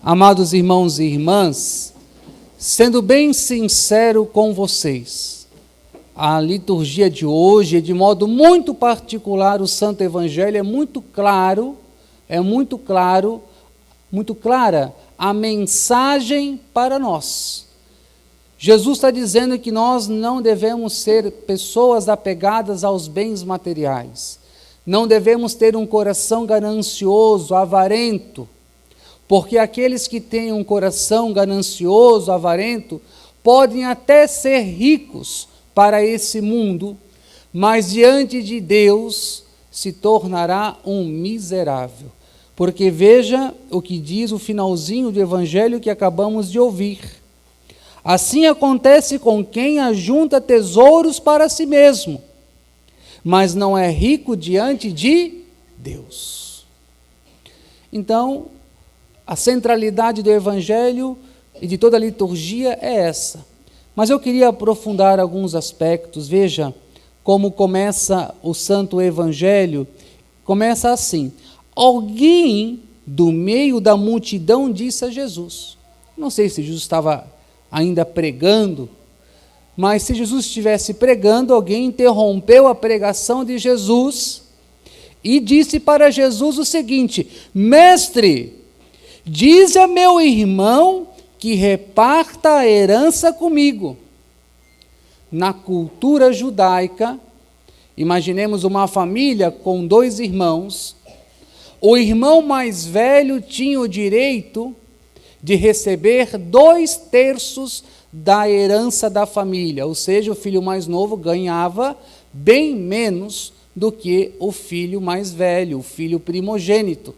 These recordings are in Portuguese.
Amados irmãos e irmãs, sendo bem sincero com vocês, a liturgia de hoje, de modo muito particular, o Santo Evangelho é muito clara a mensagem para nós. Jesus está dizendo que nós não devemos ser pessoas apegadas aos bens materiais, não devemos ter um coração ganancioso, avarento, porque aqueles que têm um coração ganancioso, avarento, podem até ser ricos para esse mundo, mas diante de Deus se tornará um miserável. Porque veja o que diz o finalzinho do Evangelho que acabamos de ouvir. Assim acontece com quem ajunta tesouros para si mesmo, mas não é rico diante de Deus. Então, a centralidade do Evangelho e de toda a liturgia é essa. Mas eu queria aprofundar alguns aspectos. Veja como começa o Santo Evangelho. Começa assim: alguém do meio da multidão disse a Jesus. Não sei se Jesus estava ainda pregando, mas se Jesus estivesse pregando, alguém interrompeu a pregação de Jesus e disse para Jesus o seguinte: Mestre, dize a meu irmão que reparta a herança comigo. Na cultura judaica, imaginemos uma família com 2 irmãos. O irmão mais velho tinha o direito de receber 2/3 da herança da família, ou seja, o filho mais novo ganhava bem menos do que o filho mais velho, o filho primogênito.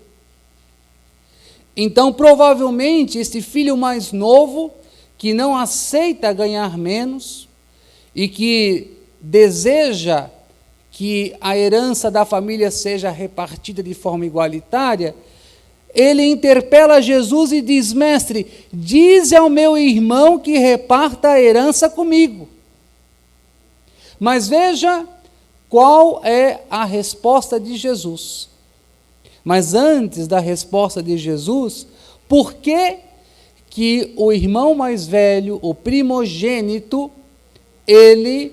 Então, provavelmente, esse filho mais novo, que não aceita ganhar menos e que deseja que a herança da família seja repartida de forma igualitária, ele interpela Jesus e diz: Mestre, dize ao meu irmão que reparta a herança comigo. Mas veja qual é a resposta de Jesus. Mas antes da resposta de Jesus, por que o irmão mais velho, o primogênito, ele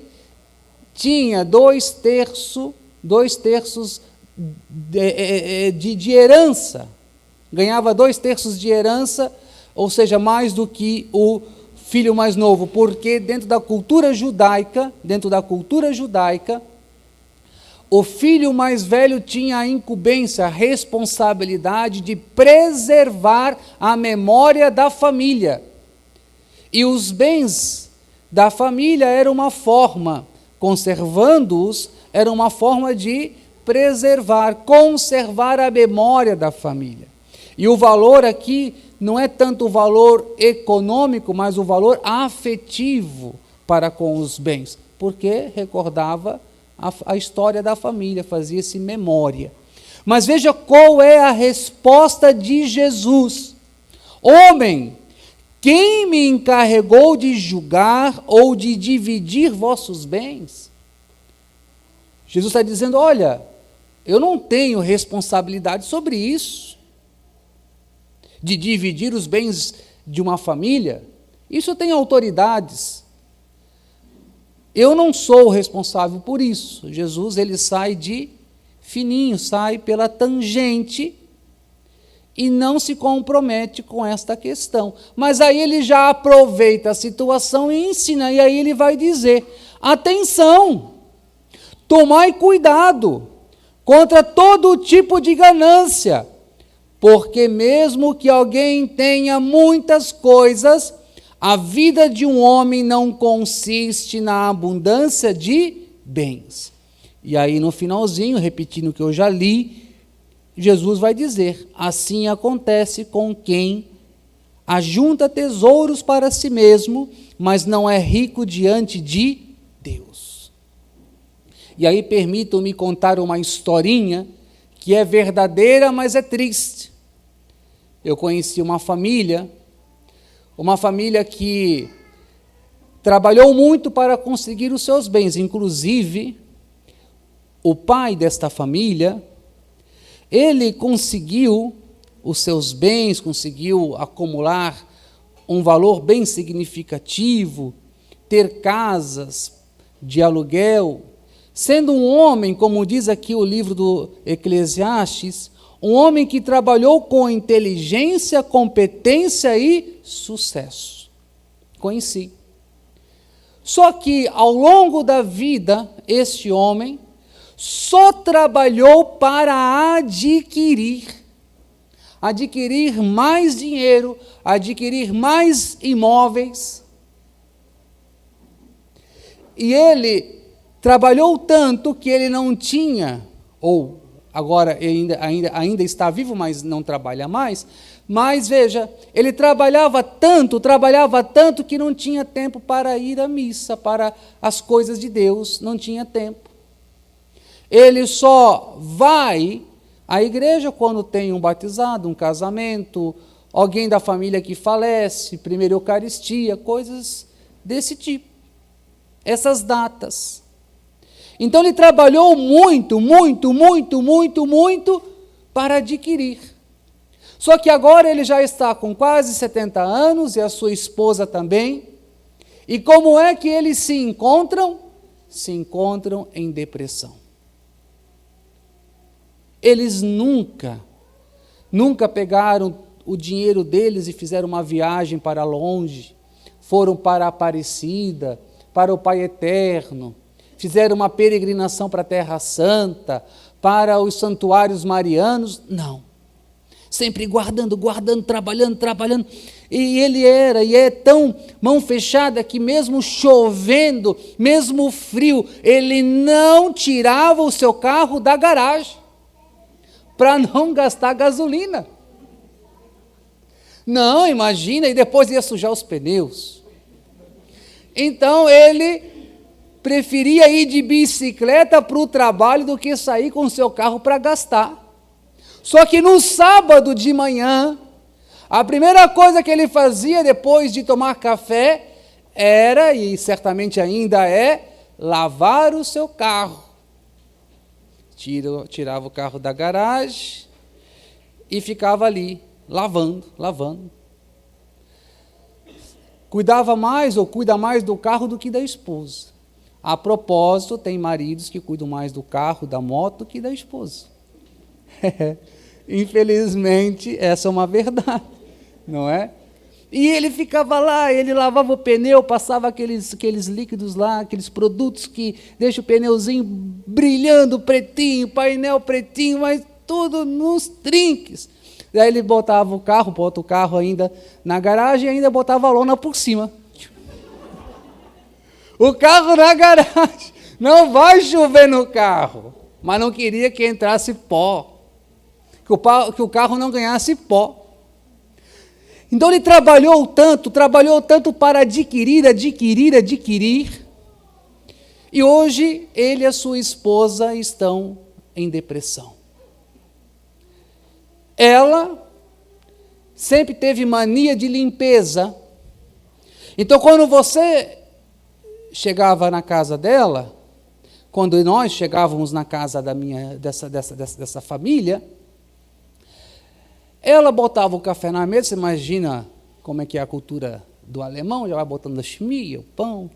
tinha 2/3 de herança? Ganhava 2/3 de herança, ou seja, mais do que o filho mais novo, porque dentro da cultura judaica, o filho mais velho tinha a incumbência, a responsabilidade de preservar a memória da família. E os bens da família eram uma forma, conservando-os, era uma forma de preservar, conservar a memória da família. E o valor aqui não é tanto o valor econômico, mas o valor afetivo para com os bens, porque recordava a história da família, fazia-se memória. Mas veja qual é a resposta de Jesus: Homem, quem me encarregou de julgar ou de dividir vossos bens? Jesus está dizendo: olha, eu não tenho responsabilidade sobre isso, de dividir os bens de uma família. Isso tem autoridades. Eu não sou responsável por isso. Jesus, ele sai de fininho, sai pela tangente e não se compromete com esta questão. Mas aí ele já aproveita a situação e ensina, e aí ele vai dizer: atenção, tomai cuidado contra todo tipo de ganância, porque mesmo que alguém tenha muitas coisas, a vida de um homem não consiste na abundância de bens. E aí no finalzinho, repetindo o que eu já li, Jesus vai dizer: assim acontece com quem ajunta tesouros para si mesmo, mas não é rico diante de Deus. E aí permitam-me contar uma historinha que é verdadeira, mas é triste. Eu conheci uma família que trabalhou muito para conseguir os seus bens. Inclusive, o pai desta família, ele conseguiu os seus bens, conseguiu acumular um valor bem significativo, ter casas de aluguel, sendo um homem, como diz aqui o livro do Eclesiastes, um homem que trabalhou com inteligência, competência e sucesso. Conheci. Só que, ao longo da vida, este homem só trabalhou para adquirir mais dinheiro, adquirir mais imóveis. E ele trabalhou tanto que ele não tinha, ou agora ainda está vivo, mas não trabalha mais. Mas veja, ele trabalhava tanto que não tinha tempo para ir à missa, para as coisas de Deus, não tinha tempo. Ele só vai à igreja quando tem um batizado, um casamento, alguém da família que falece, primeira Eucaristia, coisas desse tipo. Essas datas. Então ele trabalhou muito para adquirir. Só que agora ele já está com quase 70 anos e a sua esposa também. E como é que eles se encontram? Se encontram em depressão. Eles nunca pegaram o dinheiro deles e fizeram uma viagem para longe. Foram para a Aparecida, para o Pai Eterno. Fizeram uma peregrinação para a Terra Santa, para os santuários marianos. Não. Sempre guardando, trabalhando. E ele é tão mão fechada que mesmo chovendo, mesmo frio, ele não tirava o seu carro da garagem para não gastar gasolina. Não, imagina, e depois ia sujar os pneus. Então ele preferia ir de bicicleta para o trabalho do que sair com o seu carro para gastar. Só que no sábado de manhã, a primeira coisa que ele fazia depois de tomar café era, e certamente ainda é, lavar o seu carro. Tirava o carro da garagem e ficava ali, lavando. Cuidava mais ou cuida mais do carro do que da esposa. A propósito, tem maridos que cuidam mais do carro, da moto, do que da esposa. Infelizmente, essa é uma verdade, não é? E ele ficava lá, ele lavava o pneu, passava aqueles líquidos lá, aqueles produtos que deixam o pneuzinho brilhando, pretinho, painel pretinho, mas tudo nos trinques. Daí ele bota o carro ainda na garagem e ainda botava a lona por cima. O carro na garagem, não vai chover no carro, mas não queria que entrasse pó, que o carro não ganhasse pó. Então ele trabalhou tanto para adquirir, e hoje ele e a sua esposa estão em depressão. Ela sempre teve mania de limpeza, então quando você chegava na casa dela, quando nós chegávamos na casa dessa família, ela botava o café na mesa. Você imagina como é que é a cultura do alemão, já vai botando a chimia, o pão,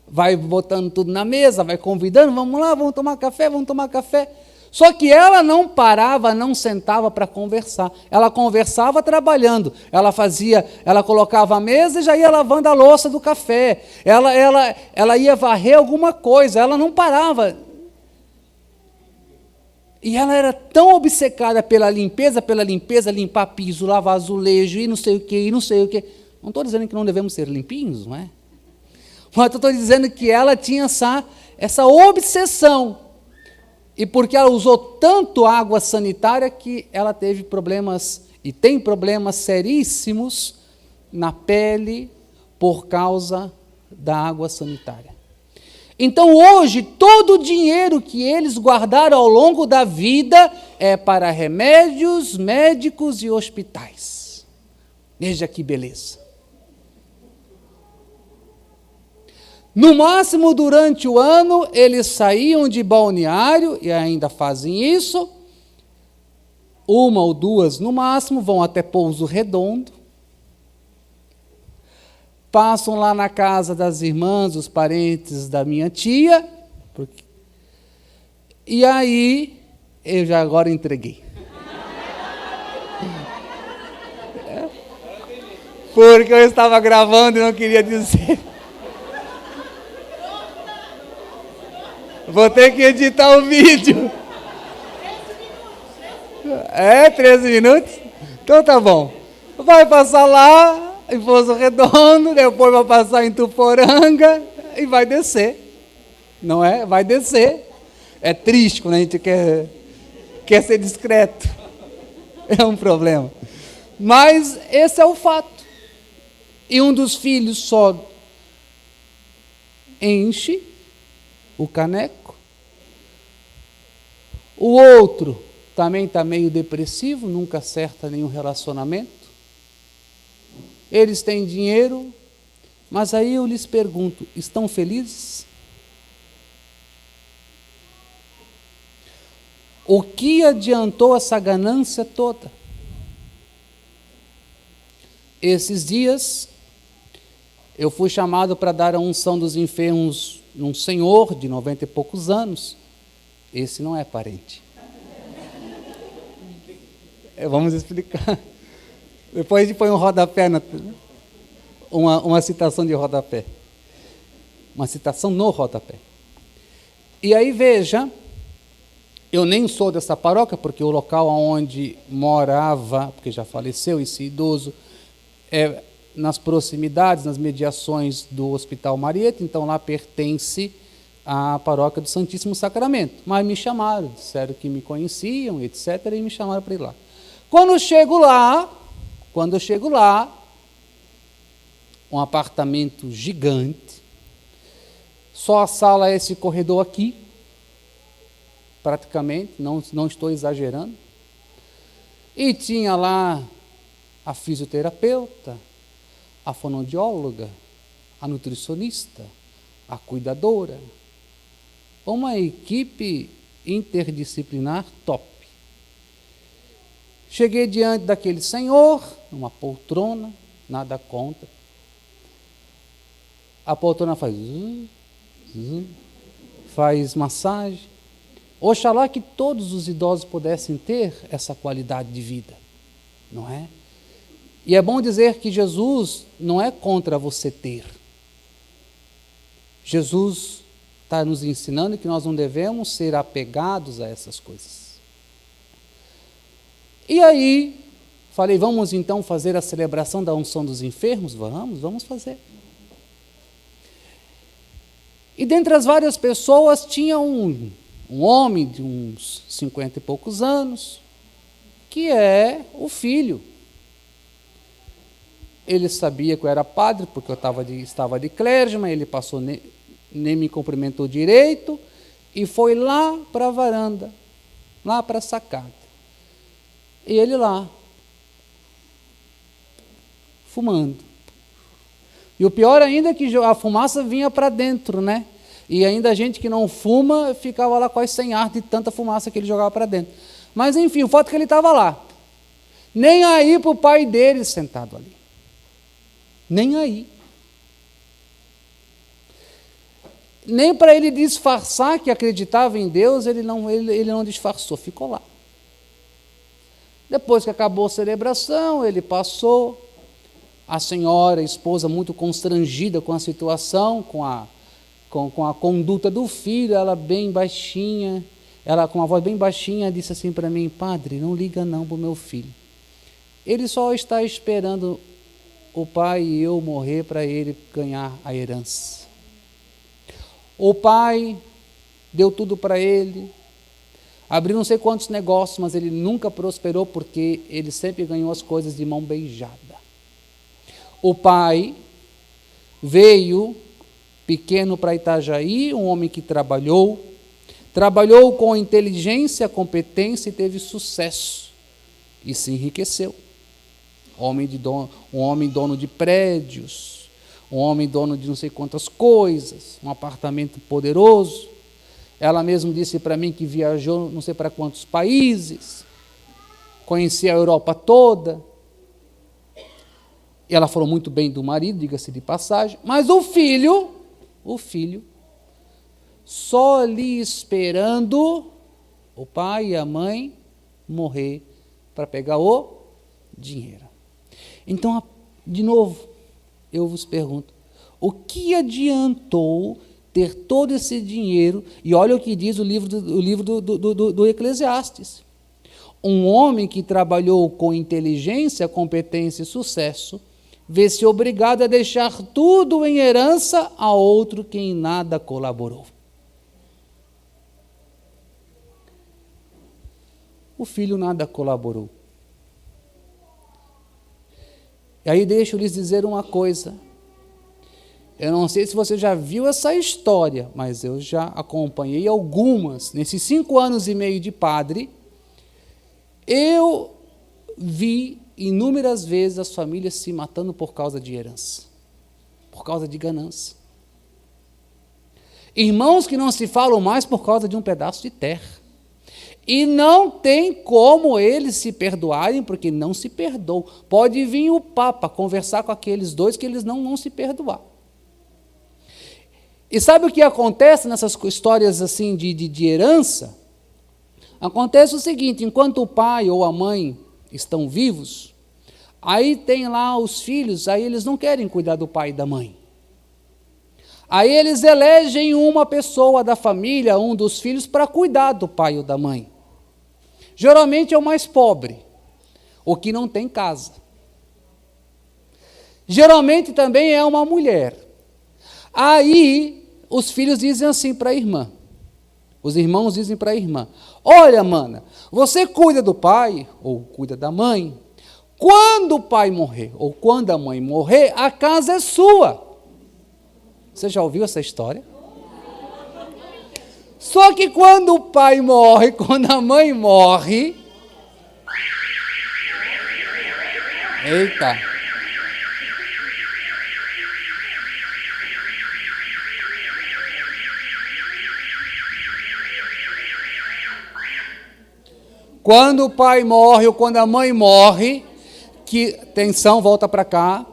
vai botando tudo na mesa, vai convidando, vamos lá, vamos tomar café. Só que ela não parava, não sentava para conversar. Ela conversava trabalhando. Ela colocava a mesa e já ia lavando a louça do café. Ela ia varrer alguma coisa, ela não parava. E ela era tão obcecada pela limpeza, limpar piso, lavar azulejo e não sei o quê. Não estou dizendo que não devemos ser limpinhos, não é? Mas estou dizendo que ela tinha essa obsessão. E porque ela usou tanto água sanitária que ela teve problemas, e tem problemas seríssimos na pele por causa da água sanitária. Então hoje, todo o dinheiro que eles guardaram ao longo da vida é para remédios, médicos e hospitais. Veja que beleza. No máximo, durante o ano, eles saíam de balneário, e ainda fazem isso, uma ou duas no máximo, vão até Pouso Redondo, passam lá na casa das irmãs, os parentes da minha tia, e aí eu já agora entreguei. Porque eu estava gravando e não queria dizer. Vou ter que editar o vídeo. 13 minutos? Então tá bom. Vai passar lá em Pouso Redondo, depois vai passar em Tuporanga e vai descer. Não é? Vai descer. É triste quando a gente quer ser discreto. É um problema. Mas esse é o fato. E um dos filhos só enche o caneco. O outro também está meio depressivo, nunca acerta nenhum relacionamento. Eles têm dinheiro, mas aí eu lhes pergunto, estão felizes? O que adiantou essa ganância toda? Esses dias, eu fui chamado para dar a unção dos enfermos num senhor de 90 e poucos anos. Esse não é parente. Vamos explicar. Depois a gente põe um rodapé, uma citação de rodapé. Uma citação no rodapé. E aí veja, eu nem sou dessa paróquia, porque o local onde morava, porque já faleceu esse idoso, é nas proximidades, nas mediações do Hospital Marieta, então lá pertence à paróquia do Santíssimo Sacramento. Mas me chamaram, disseram que me conheciam, etc., e me chamaram para ir lá. Quando eu chego lá, um apartamento gigante, só a sala é esse corredor aqui, praticamente, não estou exagerando, e tinha lá a fisioterapeuta, a fonoaudióloga, a nutricionista, a cuidadora, uma equipe interdisciplinar top. Cheguei diante daquele senhor, numa poltrona, nada contra. A poltrona faz massagem. Oxalá que todos os idosos pudessem ter essa qualidade de vida, não é? E é bom dizer que Jesus não é contra você ter. Jesus está nos ensinando que nós não devemos ser apegados a essas coisas. E aí, falei, vamos então fazer a celebração da unção dos enfermos? Vamos fazer. E dentre as várias pessoas tinha um homem de uns 50 e poucos anos, que é o filho. Ele sabia que eu era padre, porque eu estava de clergyman, ele passou, nem me cumprimentou direito, e foi lá para a varanda, lá para a sacada. E ele lá, fumando. E o pior ainda é que a fumaça vinha para dentro, né? E ainda a gente que não fuma ficava lá quase sem ar de tanta fumaça que ele jogava para dentro. Mas enfim, o fato é que ele estava lá. Nem aí para o pai dele sentado ali. Nem aí. Nem para ele disfarçar que acreditava em Deus, ele não disfarçou, ficou lá. Depois que acabou a celebração, ele passou. A senhora, a esposa, muito constrangida com a situação, com a conduta do filho, ela bem baixinha, ela com uma voz bem baixinha, disse assim para mim, padre, não liga não para o meu filho. Ele só está esperando o pai e eu morrer para ele ganhar a herança. O pai deu tudo para ele, abriu não sei quantos negócios, mas ele nunca prosperou porque ele sempre ganhou as coisas de mão beijada. O pai veio pequeno para Itajaí, um homem que trabalhou com inteligência, competência e teve sucesso e se enriqueceu. Um homem dono de prédios, um homem dono de não sei quantas coisas, um apartamento poderoso. Ela mesma disse para mim que viajou não sei para quantos países, conhecia a Europa toda. E ela falou muito bem do marido, diga-se de passagem, mas o filho, só ali esperando o pai e a mãe morrer para pegar o dinheiro. Então, de novo, eu vos pergunto, o que adiantou ter todo esse dinheiro? E olha o que diz o livro do Eclesiastes. Um homem que trabalhou com inteligência, competência e sucesso, vê-se obrigado a deixar tudo em herança a outro que em nada colaborou. O filho nada colaborou. E aí deixa eu lhes dizer uma coisa. Eu não sei se você já viu essa história, mas eu já acompanhei algumas. Nesses 5 anos e meio de padre, eu vi inúmeras vezes as famílias se matando por causa de herança, por causa de ganância. Irmãos que não se falam mais por causa de um pedaço de terra. E não tem como eles se perdoarem, porque não se perdoam. Pode vir o Papa conversar com aqueles dois que eles não vão se perdoar. E sabe o que acontece nessas histórias assim de herança? Acontece o seguinte: enquanto o pai ou a mãe estão vivos, aí tem lá os filhos, aí eles não querem cuidar do pai e da mãe. Aí eles elegem uma pessoa da família, um dos filhos, para cuidar do pai ou da mãe. Geralmente é o mais pobre, o que não tem casa. Geralmente também é uma mulher. Aí os filhos dizem assim para a irmã, os irmãos dizem para a irmã: olha, mana, você cuida do pai ou cuida da mãe, quando o pai morrer ou quando a mãe morrer, a casa é sua. Você já ouviu essa história? Só que quando o pai morre, quando a mãe morre... Eita! Quando o pai morre ou quando a mãe morre, que, atenção, volta para cá,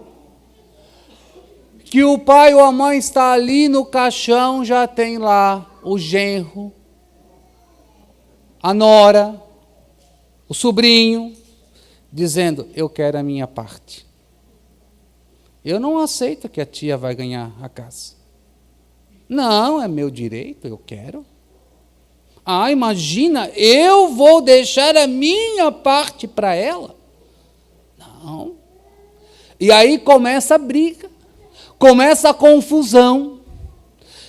que o pai ou a mãe está ali no caixão, já tem lá o genro, a nora, o sobrinho, dizendo: eu quero a minha parte. Eu não aceito que a tia vai ganhar a casa. Não, é meu direito, eu quero. Ah, imagina, eu vou deixar a minha parte para ela? Não. E aí começa a briga, começa a confusão.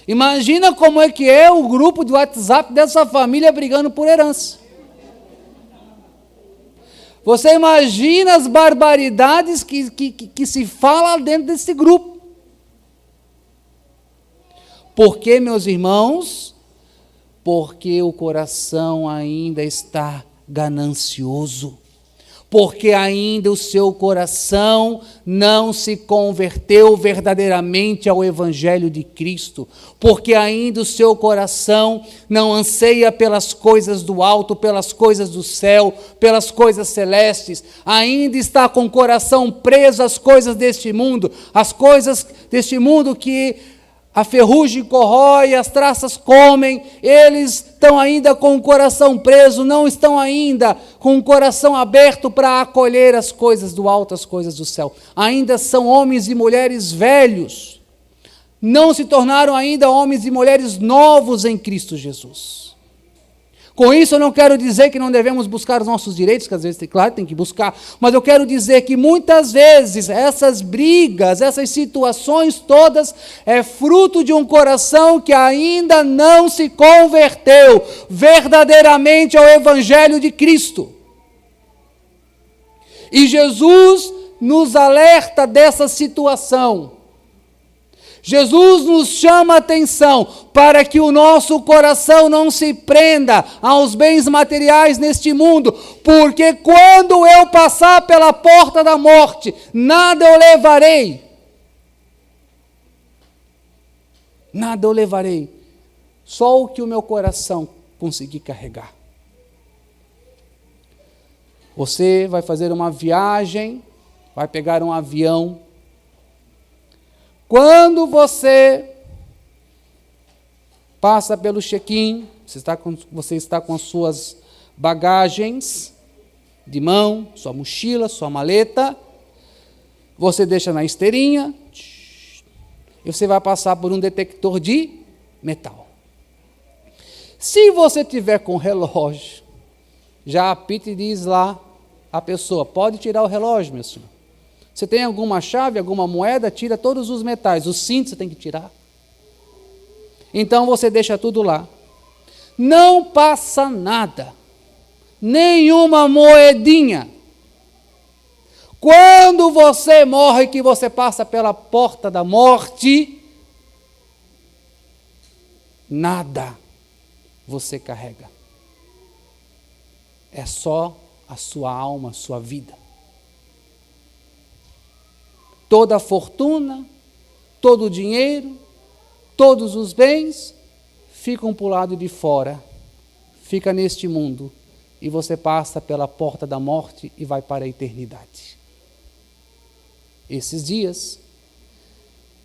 Imagina como é que é o grupo de WhatsApp dessa família brigando por herança. Você imagina as barbaridades que se fala dentro desse grupo. Por quê, meus irmãos? Porque o coração ainda está ganancioso. Porque ainda o seu coração não se converteu verdadeiramente ao Evangelho de Cristo. Porque ainda o seu coração não anseia pelas coisas do alto, pelas coisas do céu, pelas coisas celestes. Ainda está com o coração preso às coisas deste mundo, as coisas deste mundo que a ferrugem corrói, as traças comem. Eles estão ainda com o coração preso, não estão ainda com o coração aberto para acolher as coisas do alto, as coisas do céu. Ainda são homens e mulheres velhos, não se tornaram ainda homens e mulheres novos em Cristo Jesus. Com isso eu não quero dizer que não devemos buscar os nossos direitos, que às vezes, claro, tem que buscar, mas eu quero dizer que muitas vezes essas brigas, essas situações todas, é fruto de um coração que ainda não se converteu verdadeiramente ao Evangelho de Cristo. E Jesus nos alerta dessa situação. Jesus nos chama a atenção para que o nosso coração não se prenda aos bens materiais neste mundo, porque quando eu passar pela porta da morte, nada eu levarei. Nada eu levarei, só o que o meu coração conseguir carregar. Você vai fazer uma viagem, vai pegar um avião. Quando você passa pelo check-in, você está com as suas bagagens de mão, sua mochila, sua maleta, você deixa na esteirinha e você vai passar por um detector de metal. Se você tiver com relógio, já apita e diz lá a pessoa, pode tirar o relógio, meu senhor. Você tem alguma chave, alguma moeda, tira todos os metais, o cinto você tem que tirar. Então você deixa tudo lá. Não passa nada, nenhuma moedinha. Quando você morre, que você passa pela porta da morte, nada você carrega. É só a sua alma, a sua vida. Toda a fortuna, todo o dinheiro, todos os bens ficam para o lado de fora, fica neste mundo, e você passa pela porta da morte e vai para a eternidade. Esses dias,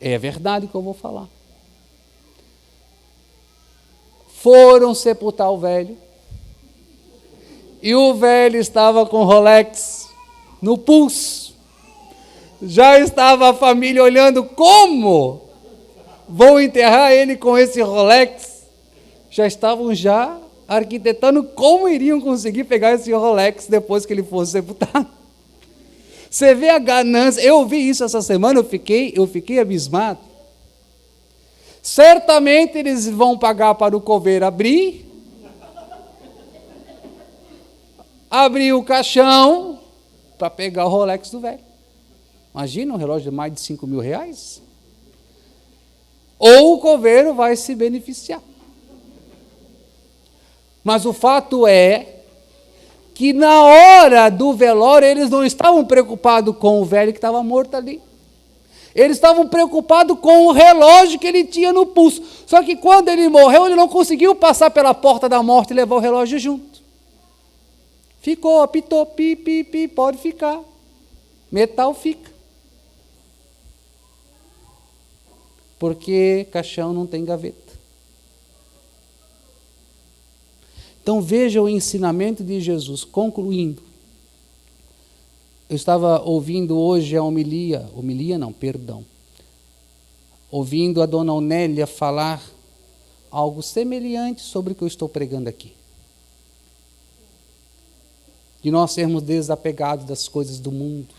é verdade que eu vou falar, foram sepultar o velho, e o velho estava com Rolex no pulso. Já estava a família olhando como vão enterrar ele com esse Rolex. Já estavam arquitetando como iriam conseguir pegar esse Rolex depois que ele fosse sepultado. Você vê a ganância. Eu vi isso essa semana, eu fiquei abismado. Certamente eles vão pagar para o coveiro abrir o caixão para pegar o Rolex do velho. Imagina um relógio de mais de 5 mil reais. Ou o coveiro vai se beneficiar. Mas o fato é que na hora do velório eles não estavam preocupados com o velho que estava morto ali. Eles estavam preocupados com o relógio que ele tinha no pulso. Só que quando ele morreu, ele não conseguiu passar pela porta da morte e levar o relógio junto. Ficou, apitou, pi, pode ficar. Metal fica. Porque caixão não tem gaveta. Então veja o ensinamento de Jesus, concluindo. Eu estava ouvindo hoje a homilia não, perdão. Ouvindo a dona Onélia falar algo semelhante sobre o que eu estou pregando aqui. De nós sermos desapegados das coisas do mundo.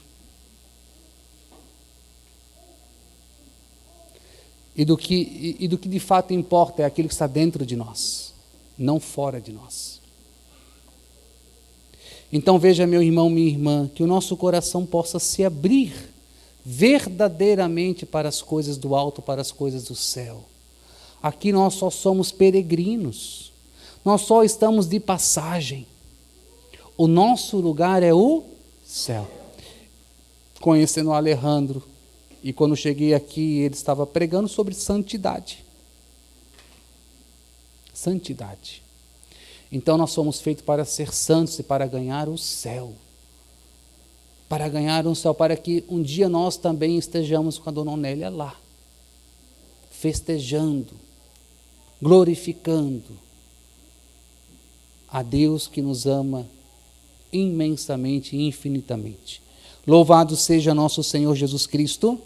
E do que de fato importa é aquilo que está dentro de nós, não fora de nós. Então veja, meu irmão, minha irmã, que o nosso coração possa se abrir verdadeiramente para as coisas do alto, para as coisas do céu. Aqui nós só somos peregrinos, nós só estamos de passagem. O nosso lugar é o céu. Conhecendo o Alejandro, e quando cheguei aqui, ele estava pregando sobre santidade. Santidade. Então nós somos feitos para ser santos e para ganhar o céu. Para ganhar um céu, para que um dia nós também estejamos com a dona Onélia lá. Festejando, glorificando a Deus que nos ama imensamente e infinitamente. Louvado seja nosso Senhor Jesus Cristo.